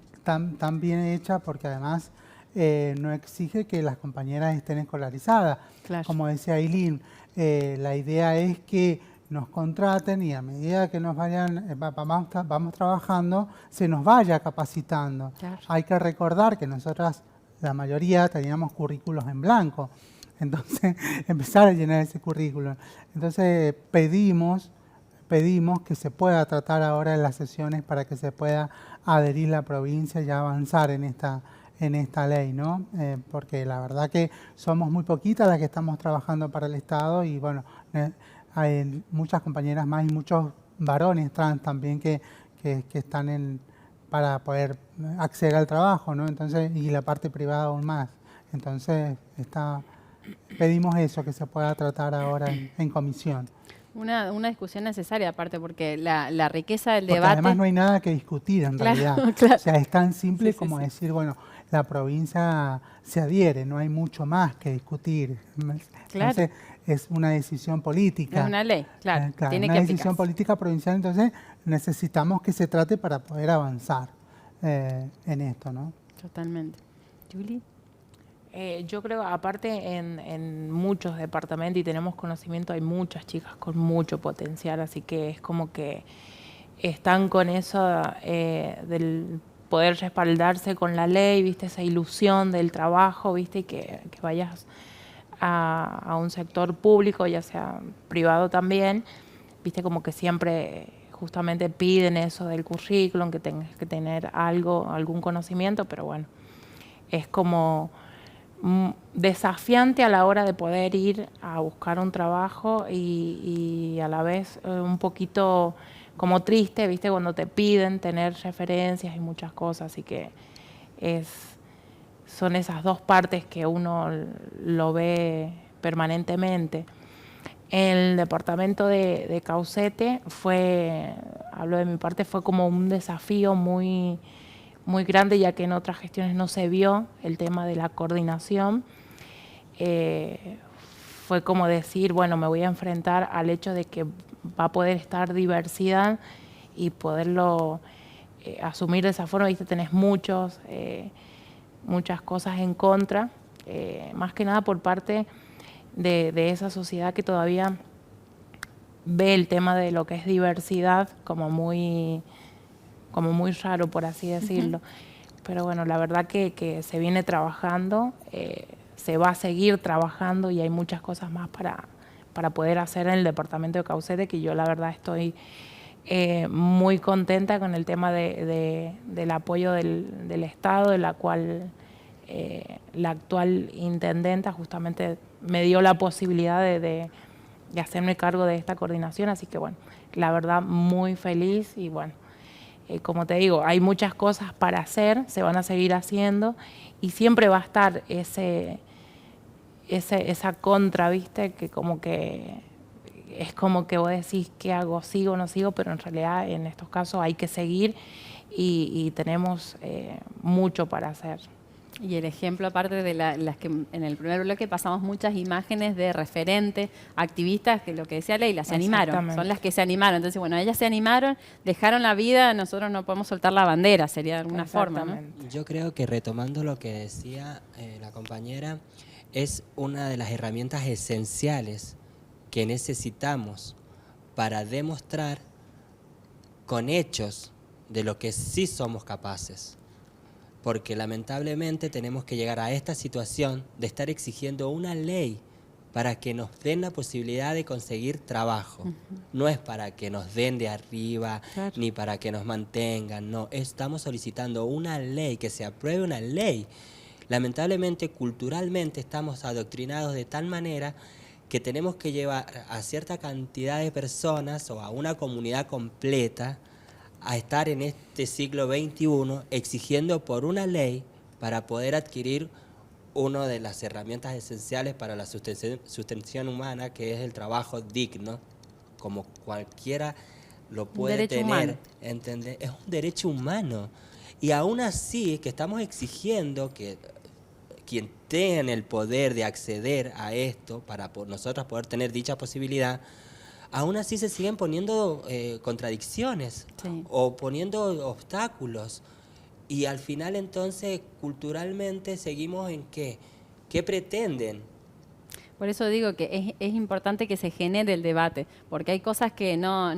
hecha porque además no exige que las compañeras estén escolarizadas. Claro. Como decía Ailín, la idea es que nos contraten y a medida que nos vayan, vamos trabajando, se nos vaya capacitando. Claro. Hay que recordar que nosotras, la mayoría, teníamos currículos en blanco. Entonces, empezar a llenar ese currículum. Entonces, pedimos que se pueda tratar ahora en las sesiones para que se pueda adherir la provincia y avanzar en esta ley, ¿no? Porque la verdad que somos muy poquitas las que estamos trabajando para el Estado y, bueno, hay muchas compañeras más y muchos varones trans también que están para poder acceder al trabajo, ¿no? Entonces, y la parte privada aún más. Entonces, pedimos eso, que se pueda tratar ahora en comisión. Una discusión necesaria, aparte, porque la riqueza del porque debate... además no hay nada que discutir, en realidad. Claro. O sea, es tan simple como decir, bueno, la provincia se adhiere, no hay mucho más que discutir. Claro. Entonces, es una decisión política. Es una ley, claro. Tiene una decisión política provincial, entonces necesitamos que se trate para poder avanzar en esto, ¿no? Totalmente. Julie. Yo creo, aparte en muchos departamentos y tenemos conocimiento, hay muchas chicas con mucho potencial, así que es como que están con eso del poder respaldarse con la ley, viste, esa ilusión del trabajo, viste, que vayas a un sector público, ya sea privado también, viste, como que siempre justamente piden eso del currículum, que tengas que tener algún conocimiento, pero bueno, es como desafiante a la hora de poder ir a buscar un trabajo y a la vez un poquito como triste, viste, cuando te piden tener referencias y muchas cosas, así que son esas dos partes que uno lo ve permanentemente. El departamento de Caucete hablo de mi parte, fue como un desafío muy grande, ya que en otras gestiones no se vio el tema de la coordinación. Fue como decir, bueno, me voy a enfrentar al hecho de que va a poder estar diversidad y poderlo asumir de esa forma. Viste, tenés muchas cosas en contra, más que nada por parte de esa sociedad que todavía ve el tema de lo que es diversidad como muy raro, por así decirlo. Pero bueno, la verdad que se viene trabajando, se va a seguir trabajando y hay muchas cosas más para poder hacer en el departamento de Caucete, que yo la verdad estoy muy contenta con el tema del apoyo del Estado, de la cual la actual intendenta justamente me dio la posibilidad de hacerme cargo de esta coordinación, así que bueno, la verdad muy feliz y bueno, como te digo, hay muchas cosas para hacer, se van a seguir haciendo y siempre va a estar esa contra, ¿viste? Que como que es como que vos decís, ¿qué hago? ¿Sigo o no sigo? Pero en realidad en estos casos hay que seguir y tenemos mucho para hacer. Y el ejemplo, aparte de las que en el primer bloque pasamos muchas imágenes de referentes, activistas, que lo que decía Leila, se animaron, son las que se animaron. Entonces, bueno, ellas se animaron, dejaron la vida, nosotros no podemos soltar la bandera, sería de alguna forma, ¿no? Yo creo que retomando lo que decía la compañera, es una de las herramientas esenciales que necesitamos para demostrar con hechos de lo que sí somos capaces. Porque lamentablemente tenemos que llegar a esta situación de estar exigiendo una ley para que nos den la posibilidad de conseguir trabajo. No es para que nos den de arriba, ni para que nos mantengan, no. Estamos solicitando una ley, que se apruebe una ley. Lamentablemente, culturalmente, estamos adoctrinados de tal manera que tenemos que llevar a cierta cantidad de personas o a una comunidad completa a estar en este siglo XXI exigiendo por una ley para poder adquirir una de las herramientas esenciales para la sustentación humana, que es el trabajo digno, como cualquiera lo puede tener, ¿entendés? Es un derecho humano. Y aún así que estamos exigiendo que quien tenga el poder de acceder a esto para nosotros poder tener dicha posibilidad, aún así se siguen poniendo contradicciones o poniendo obstáculos. Y al final entonces culturalmente seguimos en ¿qué pretenden? Por eso digo que es importante que se genere el debate, porque hay cosas que no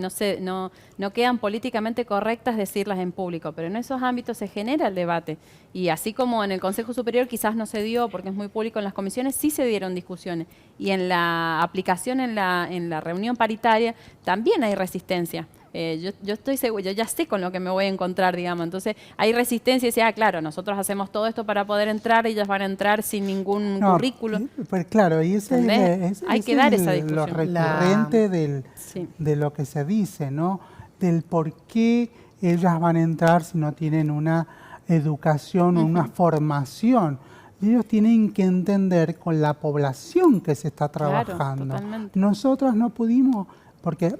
quedan políticamente correctas decirlas en público, pero en esos ámbitos se genera el debate. Y así como en el Consejo Superior quizás no se dio, porque es muy público, en las comisiones sí se dieron discusiones. Y en la aplicación en la reunión paritaria también hay resistencia. Yo estoy seguro, yo ya sé con lo que me voy a encontrar, digamos. Entonces hay resistencia y dice, claro, nosotros hacemos todo esto para poder entrar, ellas van a entrar sin ningún currículo. Pues claro, y hay que dar esa discusión. Lo recurrente de lo que se dice, ¿no? Del por qué ellas van a entrar si no tienen una educación o una formación. Ellos tienen que entender con la población que se está trabajando. Claro, nosotros no pudimos, porque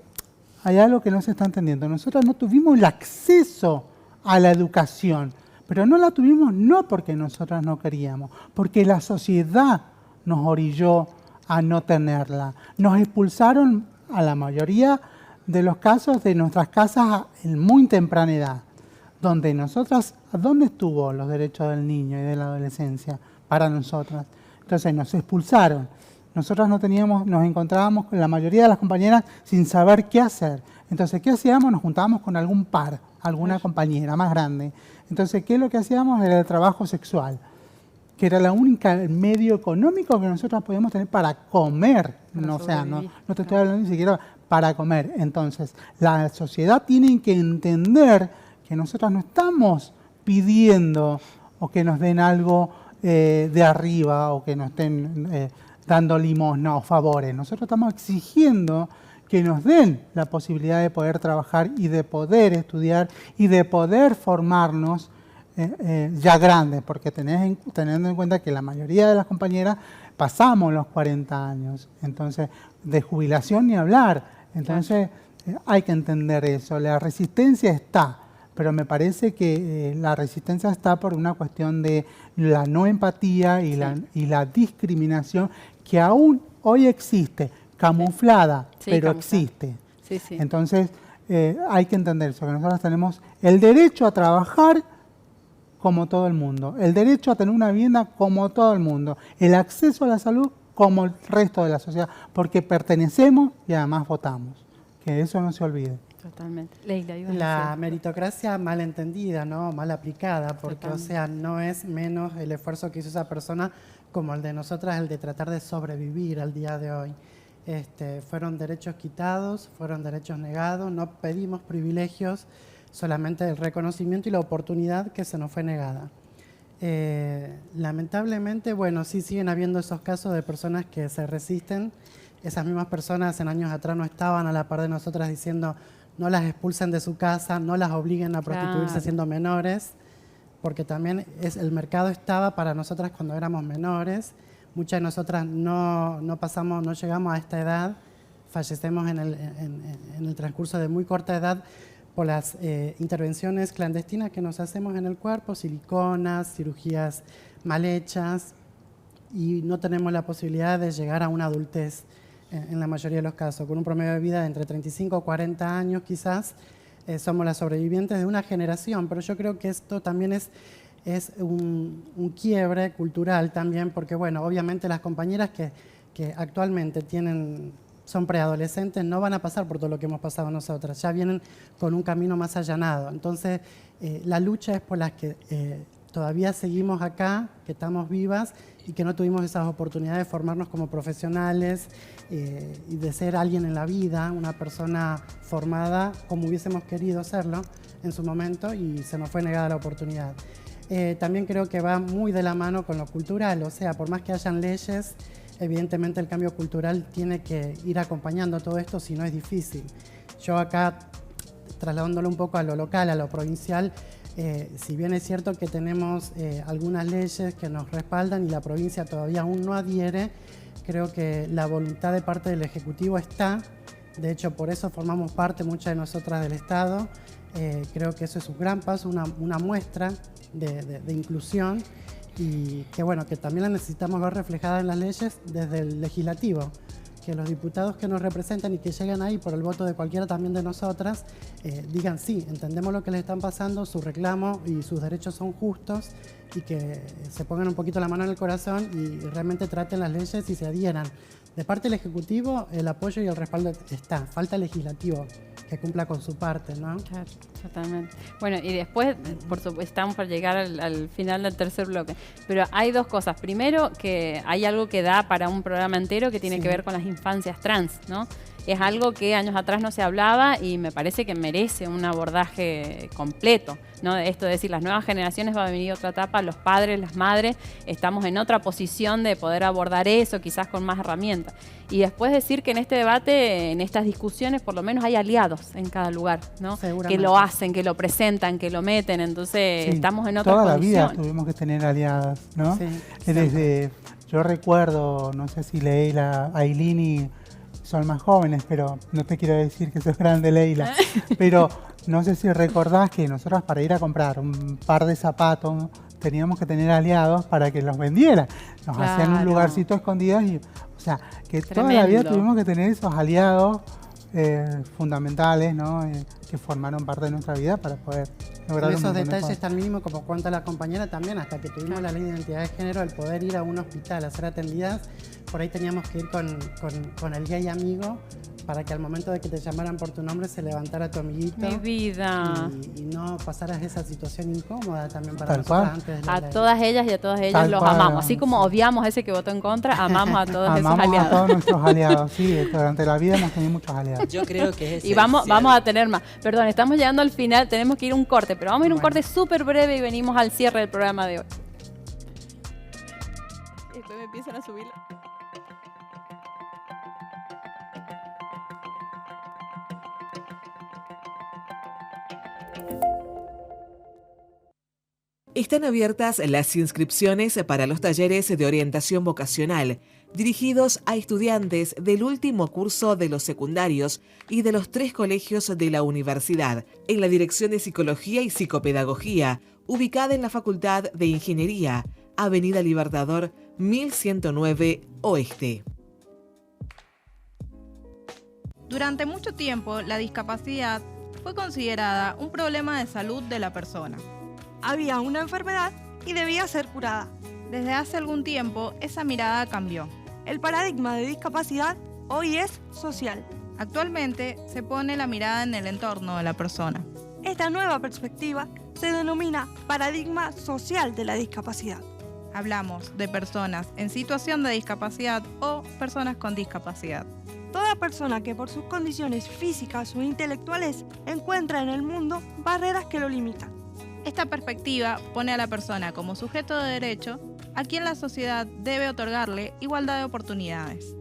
hay algo que no se está entendiendo. Nosotros no tuvimos el acceso a la educación, pero no la tuvimos no porque nosotros no queríamos, porque la sociedad nos orilló a no tenerla. Nos expulsaron a la mayoría de los casos de nuestras casas en muy temprana edad, donde nosotras, ¿dónde estuvo los derechos del niño y de la adolescencia para nosotras? Entonces nos expulsaron. Nosotros nos encontrábamos con la mayoría de las compañeras sin saber qué hacer. Entonces, ¿qué hacíamos? Nos juntábamos con algún par, alguna compañera más grande. Entonces, ¿qué es lo que hacíamos? Era el trabajo sexual. que era la única medio económico que nosotros podíamos tener para comer. No, o sea, no te estoy hablando ni siquiera para comer. Entonces, la sociedad tiene que entender que nosotros no estamos pidiendo o que nos den algo de arriba o que nos estén dando limosna o favores. Nosotros estamos exigiendo que nos den la posibilidad de poder trabajar y de poder estudiar y de poder formarnos ya grandes, porque teniendo en cuenta que la mayoría de las compañeras pasamos los 40 años, entonces de jubilación ni hablar, entonces hay que entender eso, la resistencia está, pero me parece que la resistencia está por una cuestión de la no empatía y la discriminación que aún hoy existe, camuflada, pero existe. Sí, sí. Entonces hay que entender eso, que nosotros tenemos el derecho a trabajar como todo el mundo, el derecho a tener una vivienda como todo el mundo, el acceso a la salud como el resto de la sociedad, porque pertenecemos y además votamos, que eso no se olvide. Totalmente. Leila, ibas a La decir. meritocracia mal entendida, ¿no? Mal aplicada, porque Totalmente. o sea, no es menos el esfuerzo que hizo esa persona como el de nosotras, el de tratar de sobrevivir al día de hoy. Fueron derechos quitados, fueron derechos negados, no pedimos privilegios, solamente el reconocimiento y la oportunidad que se nos fue negada. Lamentablemente, bueno, sí siguen habiendo esos casos de personas que se resisten. Esas mismas personas en años atrás no estaban a la par de nosotras diciendo no las expulsen de su casa, no las obliguen a prostituirse siendo menores, porque también el mercado estaba para nosotras cuando éramos menores. Muchas de nosotras no llegamos a esta edad, fallecemos en el transcurso de muy corta edad por las intervenciones clandestinas que nos hacemos en el cuerpo, siliconas, cirugías mal hechas, y no tenemos la posibilidad de llegar a una adultez en la mayoría de los casos. Con un promedio de vida de entre 35 y 40 años quizás, somos las sobrevivientes de una generación, pero yo creo que esto también es un quiebre cultural también, porque bueno, obviamente las compañeras que actualmente son preadolescentes no van a pasar por todo lo que hemos pasado nosotras, ya vienen con un camino más allanado. Entonces, la lucha es por las que todavía seguimos acá, que estamos vivas y que no tuvimos esas oportunidades de formarnos como profesionales y de ser alguien en la vida, una persona formada como hubiésemos querido serlo en su momento y se nos fue negada la oportunidad. También creo que va muy de la mano con lo cultural, o sea, por más que hayan leyes, evidentemente el cambio cultural tiene que ir acompañando todo esto, si no es difícil. Yo acá, trasladándolo un poco a lo local, a lo provincial, si bien es cierto que tenemos algunas leyes que nos respaldan y la provincia todavía aún no adhiere, creo que la voluntad de parte del Ejecutivo está. De hecho, por eso formamos parte muchas de nosotras del Estado. Creo que eso es un gran paso, una muestra de inclusión y que bueno, que también la necesitamos ver reflejada en las leyes desde el legislativo, que los diputados que nos representan y que llegan ahí por el voto de cualquiera también de nosotras, digan sí, entendemos lo que les están pasando, su reclamo y sus derechos son justos y que se pongan un poquito la mano en el corazón y realmente traten las leyes y se adhieran. De parte del Ejecutivo, el apoyo y el respaldo está, falta el legislativo que cumpla con su parte, ¿no? Claro, totalmente. Bueno, y después, por supuesto, estamos por llegar al final del tercer bloque, pero hay dos cosas. Primero, que hay algo que da para un programa entero que tiene que ver con las infancias trans, ¿no? Es algo que años atrás no se hablaba y me parece que merece un abordaje completo, ¿no? Esto de decir, las nuevas generaciones va a venir otra etapa, los padres, las madres, estamos en otra posición de poder abordar eso, quizás con más herramientas. Y después decir que en este debate, en estas discusiones, por lo menos hay aliados en cada lugar, ¿no? Que lo hacen, que lo presentan, que lo meten, entonces estamos en otra toda posición. la vida tuvimos que tener aliadas, ¿no? Sí, yo recuerdo, no sé si Leila, Ailín y son más jóvenes, pero no te quiero decir que sos grande, Leila, pero no sé si recordás que nosotros para ir a comprar un par de zapatos teníamos que tener aliados para que los vendieran. Nos hacían un lugarcito escondido y, o sea, que toda la vida tuvimos que tener esos aliados fundamentales, ¿no? que formaron parte de nuestra vida para poder lograr esos un montón de detalles cosas. tan mínimos como cuenta la compañera también, hasta que tuvimos la ley de identidad de género, el poder ir a un hospital a ser atendidas, por ahí teníamos que ir con el gay amigo para que al momento de que te llamaran por tu nombre se levantara tu amiguito. Mi vida. Y no pasaras esa situación incómoda también para Tal nosotras cual. antes de la A ley. todas ellas y a todas ellas Tal los cual, amamos. Así como sí. odiamos a ese que votó en contra, amamos a todos esos Amamos a aliados. todos nuestros aliados, sí, durante la vida hemos tenido muchos aliados. Yo creo que es Y vamos esencial. a tener más. Perdón, estamos llegando al final, tenemos que ir a un corte, pero vamos a ir a un corte súper breve y venimos al cierre del programa de hoy. Y después me empiezan a subir. Están abiertas las inscripciones para los talleres de orientación vocacional, dirigidos a estudiantes del último curso de los secundarios y de los 3 colegios de la universidad, en la Dirección de Psicología y Psicopedagogía, ubicada en la Facultad de Ingeniería, Avenida Libertador 1109 Oeste. Durante mucho tiempo, la discapacidad fue considerada un problema de salud de la persona. Había una enfermedad y debía ser curada. Desde hace algún tiempo, esa mirada cambió. El paradigma de discapacidad hoy es social. Actualmente, se pone la mirada en el entorno de la persona. Esta nueva perspectiva se denomina paradigma social de la discapacidad. Hablamos de personas en situación de discapacidad o personas con discapacidad. Toda persona que por sus condiciones físicas o intelectuales encuentra en el mundo barreras que lo limitan. Esta perspectiva pone a la persona como sujeto de derecho a quien la sociedad debe otorgarle igualdad de oportunidades.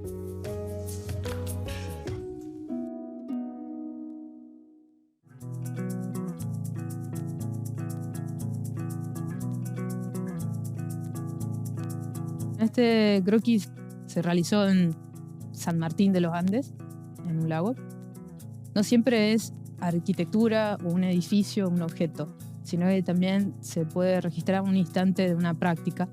Este croquis se realizó en San Martín de los Andes, en un lago. No siempre es arquitectura o un edificio o un objeto, sino que también se puede registrar un instante de una práctica.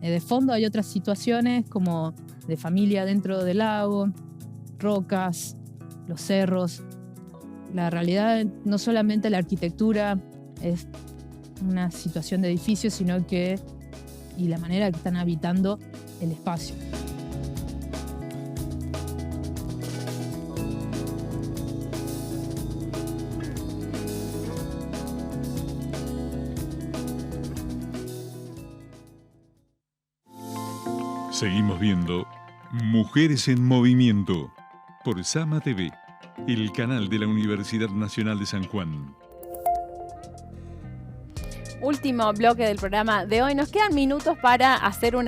De fondo hay otras situaciones como de familia dentro del lago, rocas, los cerros. La realidad, no solamente la arquitectura es una situación de edificio, sino que y la manera que están habitando el espacio. Seguimos viendo Mujeres en Movimiento por Sama TV, el canal de la Universidad Nacional de San Juan. Último bloque del programa de hoy. Nos quedan minutos para hacer un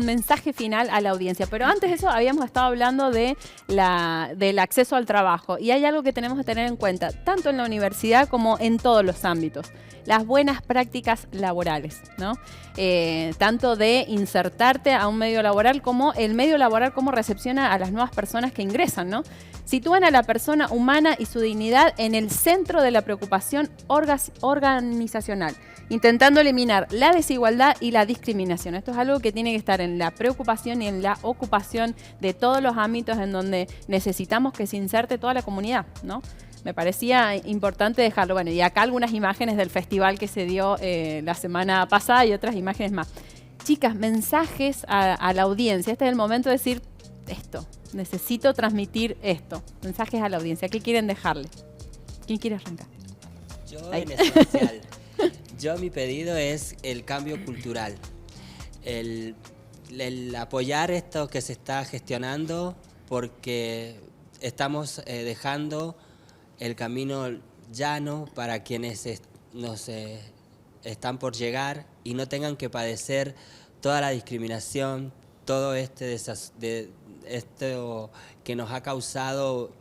mensaje final a la audiencia. Pero antes de eso habíamos estado hablando de del acceso al trabajo. Y hay algo que tenemos que tener en cuenta, tanto en la universidad como en todos los ámbitos. Las buenas prácticas laborales, ¿no? Tanto de insertarte a un medio laboral como el medio laboral, cómo recepciona a las nuevas personas que ingresan, ¿no? Sitúan a la persona humana y su dignidad en el centro de la preocupación organizacional, intentando eliminar la desigualdad y la discriminación. Esto es algo que tiene que estar en la preocupación y en la ocupación de todos los ámbitos en donde necesitamos que se inserte toda la comunidad, ¿no? Me parecía importante dejarlo. Bueno, y acá algunas imágenes del festival que se dio la semana pasada y otras imágenes más. Chicas, mensajes a la audiencia. Este es el momento de decir esto. Necesito transmitir esto. Mensajes a la audiencia. ¿Qué quieren dejarle? ¿Quién quiere arrancar? Yo Ahí. en especial. Mi pedido es el cambio cultural. El apoyar esto que se está gestionando porque estamos dejando el camino llano para quienes están por llegar y no tengan que padecer toda la discriminación, todo esto que nos ha causado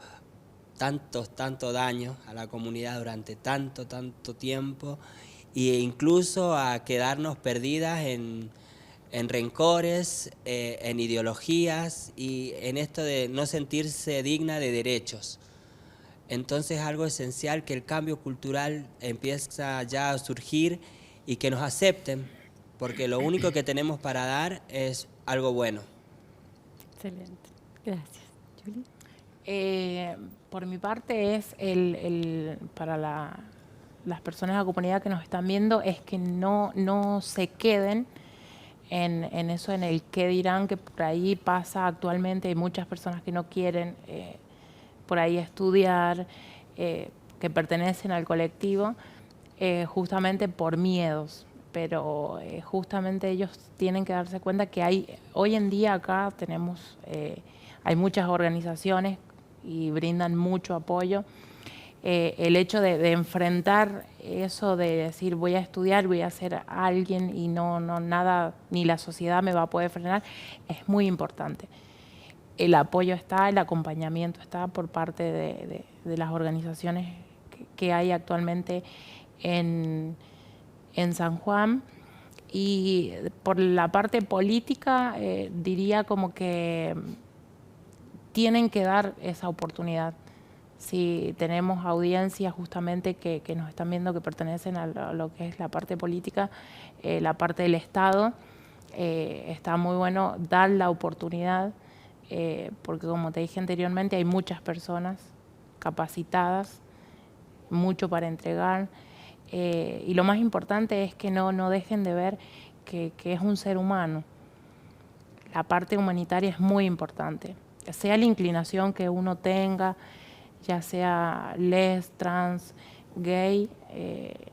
tanto daño a la comunidad durante tanto tiempo, e incluso a quedarnos perdidas en rencores, en ideologías y en esto de no sentirse digna de derechos. Entonces es algo esencial que el cambio cultural empieza ya a surgir y que nos acepten, porque lo único que tenemos para dar es algo bueno. Excelente. Gracias. Julie. Por mi parte es para las personas de la comunidad que nos están viendo, es que no se queden en eso, en el qué dirán, que por ahí pasa actualmente. Hay muchas personas que no quieren por ahí estudiar, que pertenecen al colectivo, justamente por miedos. Pero justamente ellos tienen que darse cuenta que hoy en día acá hay muchas organizaciones y brindan mucho apoyo. El hecho de enfrentar eso, de decir voy a estudiar, voy a ser alguien y no nada, ni la sociedad me va a poder frenar, es muy importante. El apoyo está, el acompañamiento está por parte de las organizaciones que hay actualmente en San Juan. Y por la parte política, diría como que tienen que dar esa oportunidad. Si tenemos audiencias justamente que nos están viendo, que pertenecen a lo que es la parte política, la parte del Estado, está muy bueno dar la oportunidad, porque como te dije anteriormente, hay muchas personas capacitadas, mucho para entregar, y lo más importante es que no dejen de ver que es un ser humano. La parte humanitaria es muy importante, sea la inclinación que uno tenga, ya sea les, trans, gay,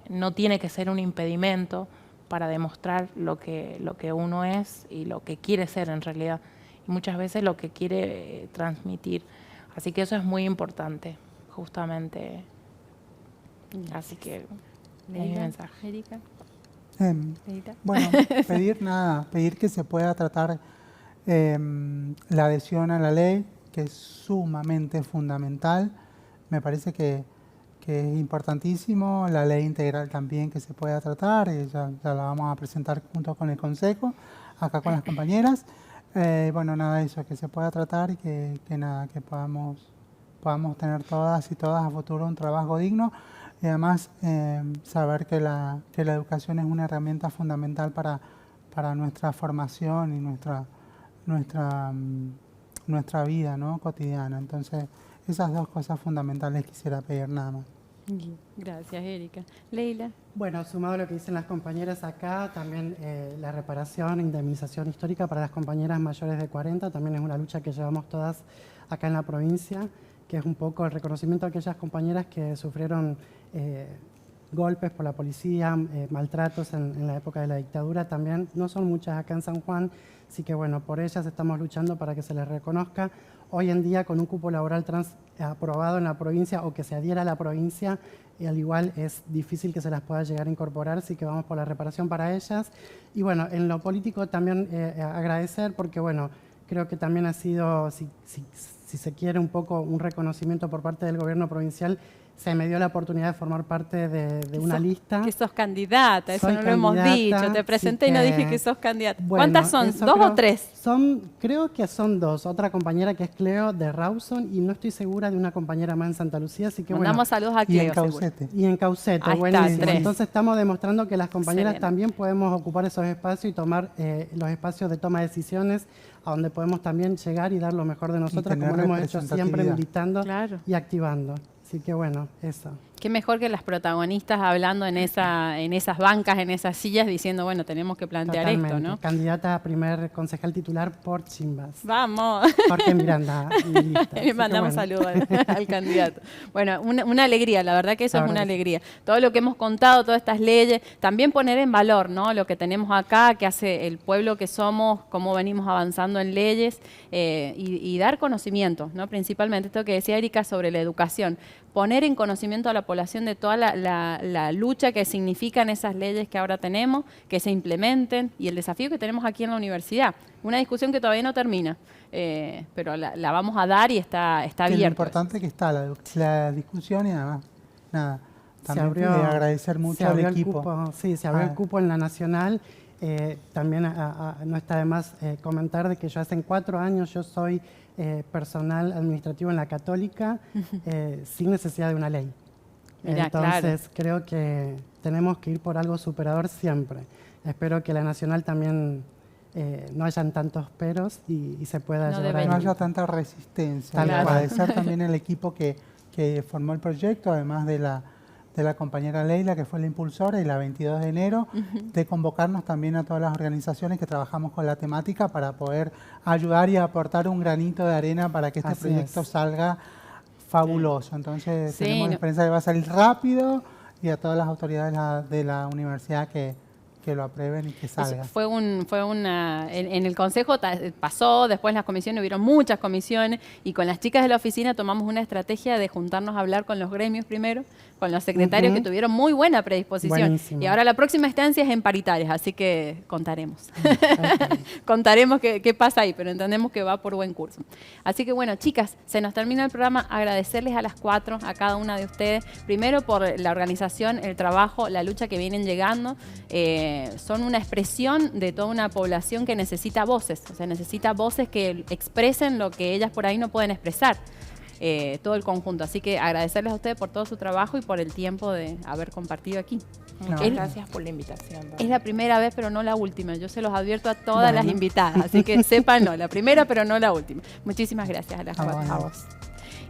no tiene que ser un impedimento para demostrar lo que uno es y lo que quiere ser en realidad, y muchas veces lo que quiere transmitir. Así que eso es muy importante, justamente. Así que es mi mensaje. Erika. Bueno, pedir que se pueda tratar la adhesión a la ley, que es sumamente fundamental. Me parece que es importantísimo. La ley integral también que se pueda tratar, ya la vamos a presentar junto con el Consejo, acá con las compañeras. Bueno, nada, eso, que se pueda tratar y que podamos tener todas y todas a futuro un trabajo digno. Y además saber que la educación es una herramienta fundamental para nuestra formación y nuestra vida, ¿no?, cotidiana. Entonces, esas dos cosas fundamentales quisiera pedir, nada más. Gracias, Erika. Leila. Bueno, sumado a lo que dicen las compañeras acá, también la reparación e indemnización histórica para las compañeras mayores de 40 también es una lucha que llevamos todas acá en la provincia, que es un poco el reconocimiento a aquellas compañeras que sufrieron golpes por la policía, maltratos en la época de la dictadura. También no son muchas acá en San Juan, así que bueno, por ellas estamos luchando para que se les reconozca. Hoy en día, con un cupo laboral trans aprobado en la provincia o que se adhiera a la provincia, al igual es difícil que se las pueda llegar a incorporar, así que vamos por la reparación para ellas. Y bueno, en lo político también agradecer, porque bueno, creo que también ha sido, si se quiere, un poco un reconocimiento por parte del gobierno provincial. Se me dio la oportunidad de formar parte de una lista. Que sos candidata, eso no lo hemos dicho. Te presenté y no dije que sos candidata. Bueno, ¿cuántas son? ¿Dos o tres? Creo que son dos. Otra compañera que es Cleo de Rawson y no estoy segura de una compañera más en Santa Lucía, así que mandamos saludos a Cleo. Y en Caucete. Y en Caucete, buenísimo. Entonces estamos demostrando que las compañeras también podemos ocupar esos espacios y tomar los espacios de toma de decisiones, a donde podemos también llegar y dar lo mejor de nosotras, como lo hemos hecho siempre, militando y activando. Así que bueno, eso. Qué mejor que las protagonistas hablando en esas bancas, en esas sillas, diciendo, bueno, tenemos que plantear esto, ¿no? Candidata a primer concejal titular por Chimbas. ¡Vamos! Jorge Miranda. Le mandamos saludos al candidato. Bueno, una alegría, la verdad que eso es una alegría. Todo lo que hemos contado, todas estas leyes, también poner en valor, ¿no?, lo que tenemos acá, que hace el pueblo que somos, cómo venimos avanzando en leyes, y dar conocimiento, ¿no? Principalmente esto que decía Erika sobre la educación. Poner en conocimiento a la población de toda la lucha que significan esas leyes que ahora tenemos, que se implementen, y el desafío que tenemos aquí en la universidad. Una discusión que todavía no termina, pero la vamos a dar y está abierta. Lo importante que está la discusión y además, nada, también agradecer mucho al equipo. Se abrió el cupo en la nacional. También no está de más comentar de que yo hace 4 años yo soy personal administrativo en la Católica, sin necesidad de una ley. Mirá, entonces creo que tenemos que ir por algo superador siempre. Espero que la nacional también no hayan tantos peros y se pueda llevar no adelante. haya tanta resistencia. Tal Y cual. agradecer también el equipo que formó el proyecto, además de la compañera Leila, que fue la impulsora, y la 22 de enero, de convocarnos también a todas las organizaciones que trabajamos con la temática para poder ayudar y aportar un granito de arena para que este Así proyecto es. salga fabuloso. Entonces Sí, tenemos la esperanza de que va a salir rápido, y a todas las autoridades de la universidad que lo aprueben y que salga. En el consejo pasó, después en las comisiones hubieron muchas comisiones, y con las chicas de la oficina tomamos una estrategia de juntarnos a hablar con los gremios primero, con los secretarios que tuvieron muy buena predisposición. Buenísimo. Y ahora la próxima instancia es en paritarias, así que contaremos. Contaremos qué pasa ahí, pero entendemos que va por buen curso. Así que bueno, chicas, se nos termina el programa. Agradecerles a las 4, a cada una de ustedes, primero por la organización, el trabajo, la lucha que vienen llegando. Son una expresión de toda una población que necesita voces, o sea, necesita voces que expresen lo que ellas por ahí no pueden expresar, todo el conjunto. Así que agradecerles a ustedes por todo su trabajo y por el tiempo de haber compartido aquí. Muchas gracias por la invitación. Es la primera vez, pero no la última. Yo se los advierto a todas las invitadas, así que sépanlo, la primera, pero no la última. Muchísimas gracias a las 4. A vos.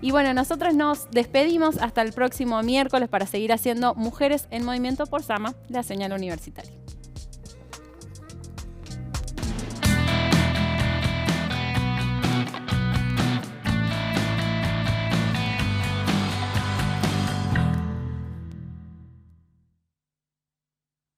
Y bueno, nosotros nos despedimos hasta el próximo miércoles para seguir haciendo Mujeres en Movimiento por Sama, la señal universitaria.